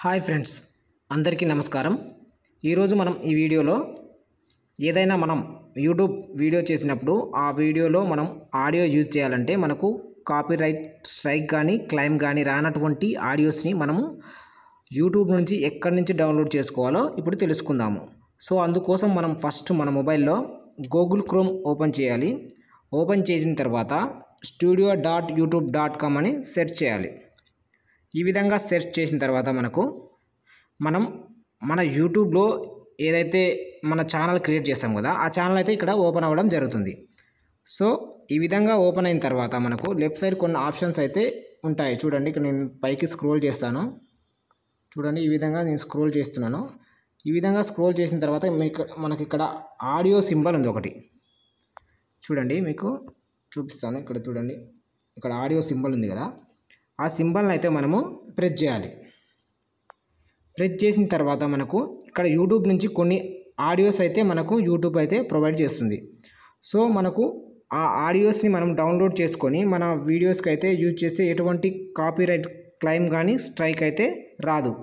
Hi friends, అందరికీ నమస్కారం. ఈరోజు మనం ఈ వీడియోలో ఏదైనా మనం యూట్యూబ్ వీడియో చేసినప్పుడు ఆ వీడియోలో మనం ఆడియో యూజ్ చేయాలంటే మనకు కాపీరైట్ స్ట్రైక్ కానీ క్లెయిమ్ కానీ రానటువంటి ఆడియోస్ని మనము యూట్యూబ్ నుంచి ఎక్కడి నుంచి డౌన్లోడ్ చేసుకోవాలో ఇప్పుడు తెలుసుకుందాము. సో అందుకోసం మనం ఫస్ట్ మన మొబైల్లో గూగుల్ క్రోమ్ ఓపెన్ చేయాలి. ఓపెన్ చేసిన తర్వాత studio.youtube.com అని సెర్చ్ చేయాలి. ఈ విధంగా సెర్చ్ చేసిన తర్వాత మనం మన యూట్యూబ్లో ఏదైతే మన ఛానల్ క్రియేట్ చేస్తాం కదా, ఆ ఛానల్ అయితే ఇక్కడ ఓపెన్ అవ్వడం జరుగుతుంది. సో ఈ విధంగా ఓపెన్ అయిన తర్వాత మనకు లెఫ్ట్ సైడ్ కొన్ని ఆప్షన్స్ అయితే ఉంటాయి. చూడండి, ఇక్కడ నేను పైకి స్క్రోల్ చేస్తాను. చూడండి, ఈ విధంగా నేను స్క్రోల్ చేస్తున్నాను. ఈ విధంగా స్క్రోల్ చేసిన తర్వాత మనకి ఇక్కడ ఆడియో సింబల్ ఉంది ఒకటి. చూడండి, మీకు చూపిస్తాను. ఇక్కడ చూడండి, ఇక్కడ ఆడియో సింబల్ ఉంది కదా, ఆ సింబల్ని అయితే మనము ప్రెస్ చేయాలి. ప్రెస్ చేసిన తర్వాత మనకు ఇక్కడ యూట్యూబ్ నుంచి కొన్ని ఆడియోస్ అయితే మనకు యూట్యూబ్ అయితే ప్రొవైడ్ చేస్తుంది. సో మనకు ఆ ఆడియోస్ని మనం డౌన్లోడ్ చేసుకొని మన వీడియోస్కి అయితే యూజ్ చేస్తే ఎటువంటి కాపీరైట్ క్లెయిమ్ కానీ స్ట్రైక్ అయితే రాదు.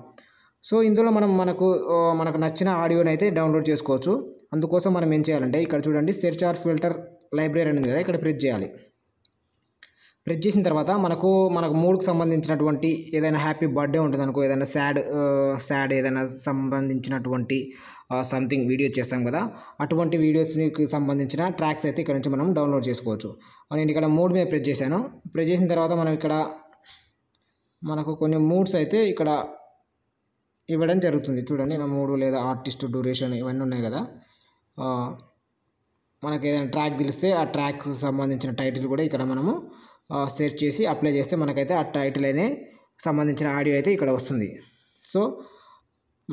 సో ఇందులో మనకు నచ్చిన ఆడియోని అయితే డౌన్లోడ్ చేసుకోవచ్చు. అందుకోసం మనం ఏం చేయాలంటే ఇక్కడ చూడండి, సెర్చ్ ఆర్ ఫిల్టర్ లైబ్రరీ అనేది కదా, ఇక్కడ ప్రెస్ చేయాలి. ప్రెస్ చేసిన తర్వాత మనకు మూడ్కి సంబంధించినటువంటి ఏదైనా హ్యాపీ బర్త్డే ఉంటుంది అనుకో, ఏదైనా సాడ్ ఏదైనా సంబంధించినటువంటి సంథింగ్ వీడియో చేస్తాం కదా, అటువంటి వీడియోస్కి సంబంధించిన ట్రాక్స్ అయితే ఇక్కడ నుంచి మనం డౌన్లోడ్ చేసుకోవచ్చు. నేను ఇక్కడ మూడ్ మీద ప్రెస్ చేశాను. ప్రెస్ చేసిన తర్వాత మనకు కొన్ని మూడ్స్ అయితే ఇక్కడ ఇవ్వడం జరుగుతుంది. చూడండి, నా మూడు లేదా ఆర్టిస్ట్ డ్యూరేషన్ ఇవన్నీ ఉన్నాయి కదా. మనకి ఏదైనా ట్రాక్ తెలిస్తే ఆ ట్రాక్ సంబంధించిన టైటిల్ కూడా ఇక్కడ మనము సెర్చ్ చేసి అప్లై చేస్తే మనకైతే ఆ టైటిల్ అనే సంబంధించిన ఆడియో అయితే ఇక్కడ వస్తుంది. సో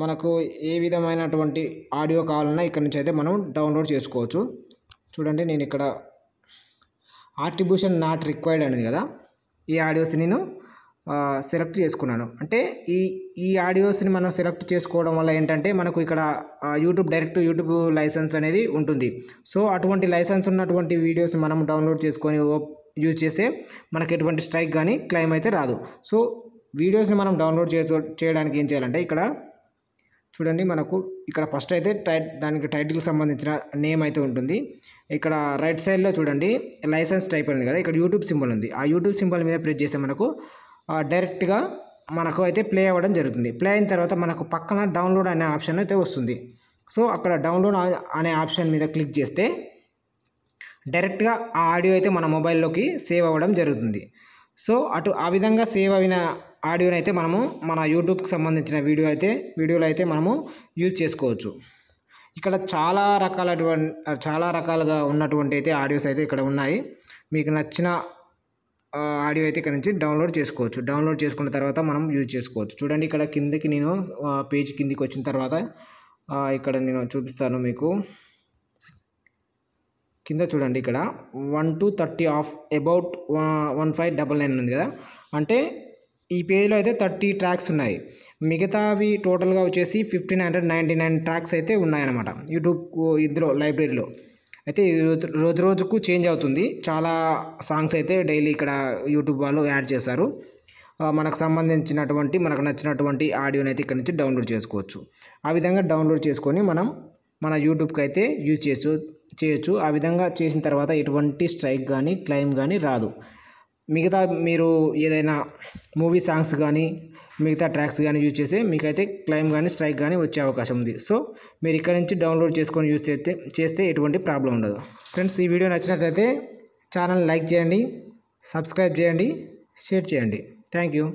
మనకు ఏ విధమైనటువంటి ఆడియో కావాలన్నా ఇక్కడ నుంచి అయితే మనం డౌన్లోడ్ చేసుకోవచ్చు. చూడండి, నేను ఇక్కడ ఆట్రిబ్యూషన్ నాట్ రిక్వైర్డ్ అనేది కదా, ఈ ఆడియోస్ని నేను సెలెక్ట్ చేసుకున్నాను. అంటే ఈ ఆడియోస్ని మనం సెలెక్ట్ చేసుకోవడం వల్ల ఏంటంటే మనకు ఇక్కడ డైరెక్ట్ యూట్యూబ్ లైసెన్స్ అనేది ఉంటుంది. సో అటువంటి లైసెన్స్ ఉన్నటువంటి వీడియోస్ మనం డౌన్లోడ్ చేసుకొని యూజ్ చేస్తే మనకు ఎటువంటి స్ట్రైక్ కానీ క్లెయిమ్ అయితే రాదు. సో వీడియోస్ని మనం డౌన్లోడ్ చేయడానికి ఏం చేయాలంటే ఇక్కడ చూడండి, మనకు ఇక్కడ ఫస్ట్ అయితే దానికి టైటిల్కి సంబంధించిన నేమ్ అయితే ఉంటుంది. ఇక్కడ రైట్ సైడ్లో చూడండి, లైసెన్స్ టైప్ ఉంది కదా, ఇక్కడ యూట్యూబ్ సింబల్ ఉంది. ఆ యూట్యూబ్ సింబల్ మీద ప్రెస్ చేస్తే మనకు డైరెక్ట్గా మనకు అయితే ప్లే అవ్వడం జరుగుతుంది. ప్లే అయిన తర్వాత మనకు పక్కన డౌన్లోడ్ అనే ఆప్షన్ అయితే వస్తుంది. సో అక్కడ డౌన్లోడ్ అనే ఆప్షన్ మీద క్లిక్ చేస్తే డైరెక్ట్గా ఆ ఆడియో అయితే మన మొబైల్లోకి సేవ్ అవ్వడం జరుగుతుంది. సో ఆ విధంగా సేవ్ అయిన ఆడియోని అయితే మనము మన యూట్యూబ్కి సంబంధించిన వీడియోలో అయితే మనము యూజ్ చేసుకోవచ్చు. ఇక్కడ చాలా రకాలుగా ఉన్నటువంటి అయితే ఆడియోస్ అయితే ఇక్కడ ఉన్నాయి. మీకు నచ్చిన ఆడియో అయితే ఇక్కడ నుంచి డౌన్లోడ్ చేసుకోవచ్చు. డౌన్లోడ్ చేసుకున్న తర్వాత మనం యూజ్ చేసుకోవచ్చు. చూడండి, ఇక్కడ కిందకి నేను పేజ్ కిందికి వచ్చిన తర్వాత ఇక్కడ నేను చూపిస్తాను మీకు. కింద చూడండి, ఇక్కడ 1 to 30 ఆఫ్ అబౌట్ 1599 ఉంది కదా, అంటే ఈ పేజ్లో అయితే 30 ట్రాక్స్ ఉన్నాయి. మిగతావి టోటల్గా వచ్చేసి 1599 ట్రాక్స్ అయితే ఉన్నాయన్నమాట యూట్యూబ్ ఇందులో లైబ్రరీలో. అయితే రోజుకు చేంజ్ అవుతుంది. చాలా సాంగ్స్ అయితే డైలీ ఇక్కడ యూట్యూబ్ వాళ్ళు యాడ్ చేశారు. మనకు నచ్చినటువంటి ఆడియోని అయితే ఇక్కడ నుంచి డౌన్లోడ్ చేసుకోవచ్చు. ఆ విధంగా డౌన్లోడ్ చేసుకొని మనం మన యూట్యూబ్కి అయితే యూజ్ చేయొచ్చు. ఆ విధంగా చేసిన తర్వాత ఎటువంటి స్ట్రైక్ కానీ క్లెయిమ్ కానీ రాదు. మిగతా మీరు ఏదైనా మూవీ సాంగ్స్ కానీ మిగతా ట్రాక్స్ కానీ యూజ్ చేస్తే మీకైతే క్లెయిమ్ కానీ స్ట్రైక్ కానీ వచ్చే అవకాశం ఉంది. సో మీరు ఇక్కడ నుంచి డౌన్లోడ్ చేసుకొని యూజ్ చేస్తే ఎటువంటి ప్రాబ్లం ఉండదు. ఫ్రెండ్స్, ఈ వీడియో నచ్చినట్లయితే ఛానల్ లైక్ చేయండి, సబ్స్క్రైబ్ చేయండి, షేర్ చేయండి. Thank you.